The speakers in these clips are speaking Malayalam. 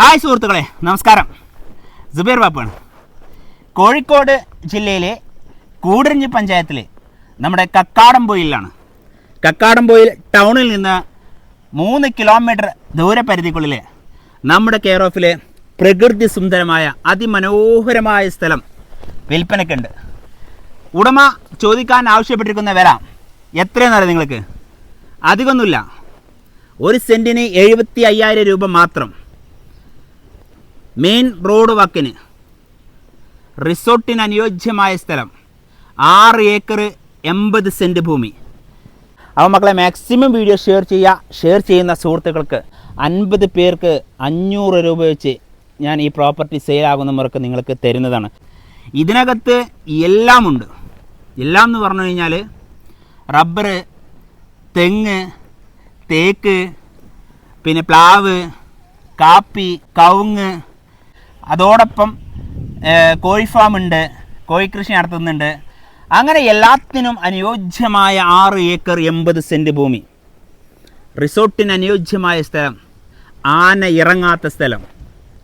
ഹായ് സുഹൃത്തുക്കളെ, നമസ്കാരം. സുബൈർ ബാപ്പുവാണ്. കോഴിക്കോട് ജില്ലയിലെ കൂടരഞ്ഞി പഞ്ചായത്തിലെ നമ്മുടെ കക്കാടംപൊയിലാണ്. കക്കാടംപൊയിൽ ടൗണിൽ നിന്ന് 3 കിലോമീറ്റർ ദൂരപരിധിക്കുള്ളിൽ നമ്മുടെ കെയർ ഓഫിലെ പ്രകൃതി സുന്ദരമായ അതിമനോഹരമായ സ്ഥലം വിൽപ്പനയ്ക്കുണ്ട്. ഉടമ ചോദിക്കാൻ ആവശ്യപ്പെട്ടിരിക്കുന്ന വില എത്രയെന്നറിയാം നിങ്ങൾക്ക്? അധികമൊന്നുമില്ല, 1 സെൻറ്റിന് 75,000 രൂപ മാത്രം. മെയിൻ റോഡ് വാക്കിന് റിസോർട്ടിന് അനുയോജ്യമായ സ്ഥലം, 6 ഏക്കർ 80 സെൻറ്റ് ഭൂമി. അപ്പോൾ മക്കളെ, മാക്സിമം വീഡിയോ ഷെയർ ചെയ്യുന്ന സുഹൃത്തുക്കൾക്ക് 50 പേർക്ക് 500 രൂപ വെച്ച് ഞാൻ ഈ പ്രോപ്പർട്ടി സെയിലാകുന്നവർക്ക് നിങ്ങൾക്ക് തരുന്നതാണ്. ഇതിനകത്ത് എല്ലാമുണ്ട്. എല്ലാം എന്ന് പറഞ്ഞു കഴിഞ്ഞാൽ റബ്ബർ, തെങ്ങ്, തേക്ക്, പിന്നെ പ്ലാവ്, കാപ്പി, കവുങ്ങ്, അതോടൊപ്പം കോഴി ഫാമുണ്ട്, കോഴിക്കൃഷി നടത്തുന്നുണ്ട്. അങ്ങനെ എല്ലാത്തിനും അനുയോജ്യമായ 6 ഏക്കർ 80 സെൻറ്റ് ഭൂമി, റിസോർട്ടിന് അനുയോജ്യമായ സ്ഥലം, ആന ഇറങ്ങാത്ത സ്ഥലം.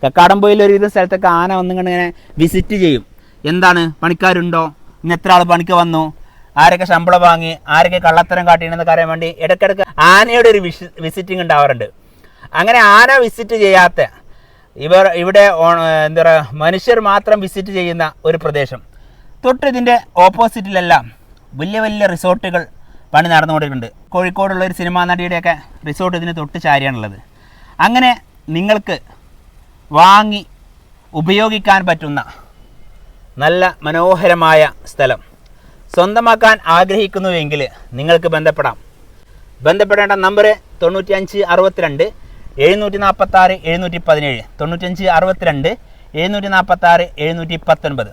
കക്കാടംപൊയിൽ ഒരുവിധ സ്ഥലത്തൊക്കെ ആന വന്നിങ്ങനെ വിസിറ്റ് ചെയ്യും. എന്താണ്, പണിക്കാരുണ്ടോ, ഇന്ന് എത്ര ആൾ പണിക്ക് വന്നു, ആരൊക്കെ ശമ്പളം വാങ്ങി, ആരൊക്കെ കള്ളത്തരം കാട്ടിയെന്നൊക്കെ അറിയാൻ വേണ്ടി ഇടയ്ക്കിടയ്ക്ക് ആനയുടെ ഒരു വിസിറ്റിംഗ് ഉണ്ടാവാറുണ്ട്. അങ്ങനെ ആന വിസിറ്റ് ചെയ്യാത്ത ഇവിടെ എന്താ പറയുക, മനുഷ്യർ മാത്രം വിസിറ്റ് ചെയ്യുന്ന ഒരു പ്രദേശം. തൊട്ട് ഇതിൻ്റെ ഓപ്പോസിറ്റിലെല്ലാം വലിയ വലിയ റിസോർട്ടുകൾ പണി നടന്നുകൊണ്ടിട്ടുണ്ട്. കോഴിക്കോടുള്ള ഒരു സിനിമാ നടിയുടെയൊക്കെ റിസോർട്ട് ഇതിന് തൊട്ട് ചാരിയാണുള്ളത്. അങ്ങനെ നിങ്ങൾക്ക് വാങ്ങി ഉപയോഗിക്കാൻ പറ്റുന്ന നല്ല മനോഹരമായ സ്ഥലം സ്വന്തമാക്കാൻ ആഗ്രഹിക്കുന്നുവെങ്കിൽ നിങ്ങൾക്ക് ബന്ധപ്പെടേണ്ട നമ്പർ 9562 746 717, 9562 746 719.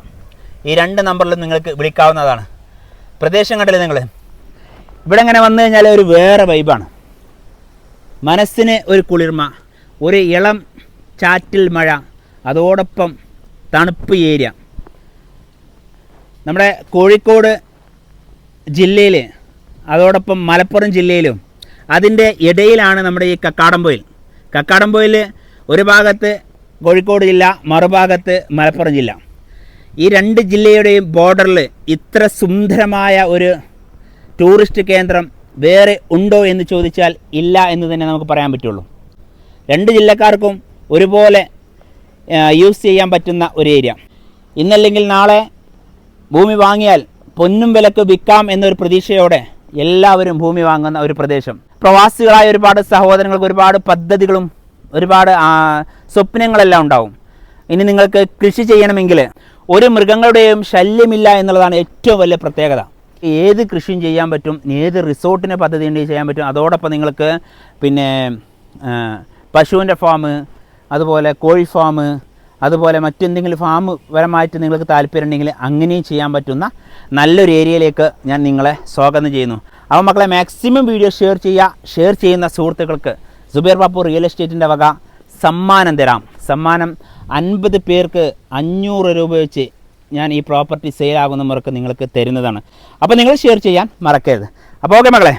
ഈ 2 നമ്പറിലും നിങ്ങൾക്ക് വിളിക്കാവുന്നതാണ്. പ്രദേശം കണ്ടില്ലേ നിങ്ങൾ? ഇവിടെ ഇങ്ങനെ വന്നു കഴിഞ്ഞാൽ ഒരു വേറെ വൈബാണ്. മനസ്സിന് ഒരു കുളിർമ, ഒരു ഇളം ചാറ്റിൽ മഴ, അതോടൊപ്പം തണുപ്പ് ഏരിയ. നമ്മുടെ കോഴിക്കോട് ജില്ലയിൽ, അതോടൊപ്പം മലപ്പുറം ജില്ലയിലും അതിൻ്റെ ഇടയിലാണ് നമ്മുടെ ഈ കക്കാടംപൊയിൽ. ഒരു ഭാഗത്ത് കോഴിക്കോട് ജില്ല, മറുഭാഗത്ത് മലപ്പുറം ജില്ല. ഈ 2 ജില്ലയുടെയും ബോർഡറിൽ ഇത്ര സുന്ദരമായ ഒരു ടൂറിസ്റ്റ് കേന്ദ്രം വേറെ ഉണ്ടോ എന്ന് ചോദിച്ചാൽ ഇല്ല എന്ന് തന്നെ നമുക്ക് പറയാൻ പറ്റുള്ളൂ. 2 ജില്ലക്കാർക്കും ഒരുപോലെ യൂസ് ചെയ്യാൻ പറ്റുന്ന ഒരു ഏരിയ. ഇന്നല്ലെങ്കിൽ നാളെ ഭൂമി വാങ്ങിയാൽ പൊന്നും വിലക്ക് വിൽക്കാം എന്നൊരു പ്രതീക്ഷയോടെ എല്ലാവരും ഭൂമി വാങ്ങുന്ന ഒരു പ്രദേശം. പ്രവാസികളായ ഒരുപാട് സഹോദരങ്ങൾക്ക് ഒരുപാട് പദ്ധതികളും ഒരുപാട് സ്വപ്നങ്ങളെല്ലാം ഉണ്ടാവും. ഇനി നിങ്ങൾക്ക് കൃഷി ചെയ്യണമെങ്കിൽ ഒരു മൃഗങ്ങളുടെയും ശല്യമില്ല എന്നുള്ളതാണ് ഏറ്റവും വലിയ പ്രത്യേകത. ഏത് കൃഷിയും ചെയ്യാൻ പറ്റും, ഏത് റിസോർട്ടിന് പദ്ധതി ഉണ്ടെങ്കിൽ ചെയ്യാൻ പറ്റും. അതോടൊപ്പം നിങ്ങൾക്ക് പിന്നെ പശുവിൻ്റെ ഫാം, അതുപോലെ കോഴി ഫാം, അതുപോലെ മറ്റെന്തെങ്കിലും ഫാം പരമായിട്ട് നിങ്ങൾക്ക് താല്പര്യം ഉണ്ടെങ്കിൽ അങ്ങനെയും ചെയ്യാൻ പറ്റുന്ന നല്ലൊരു ഏരിയയിലേക്ക് ഞാൻ നിങ്ങളെ സ്വാഗതം ചെയ്യുന്നു. അപ്പോൾ മക്കളെ, മാക്സിമം വീഡിയോ ഷെയർ ചെയ്യുന്ന സുഹൃത്തുക്കൾക്ക് സുബൈർ ബാപ്പു റിയൽ എസ്റ്റേറ്റിൻ്റെ വക സമ്മാനം തരാം. സമ്മാനം 50 പേർക്ക് 500 രൂപ വെച്ച് ഞാൻ ഈ പ്രോപ്പർട്ടി സെയിലാകുന്നവർക്ക് നിങ്ങൾക്ക് തരുന്നതാണ്. അപ്പോൾ നിങ്ങൾ ഷെയർ ചെയ്യാൻ മറക്കരുത്. അപ്പോൾ ഓക്കെ മക്കളെ.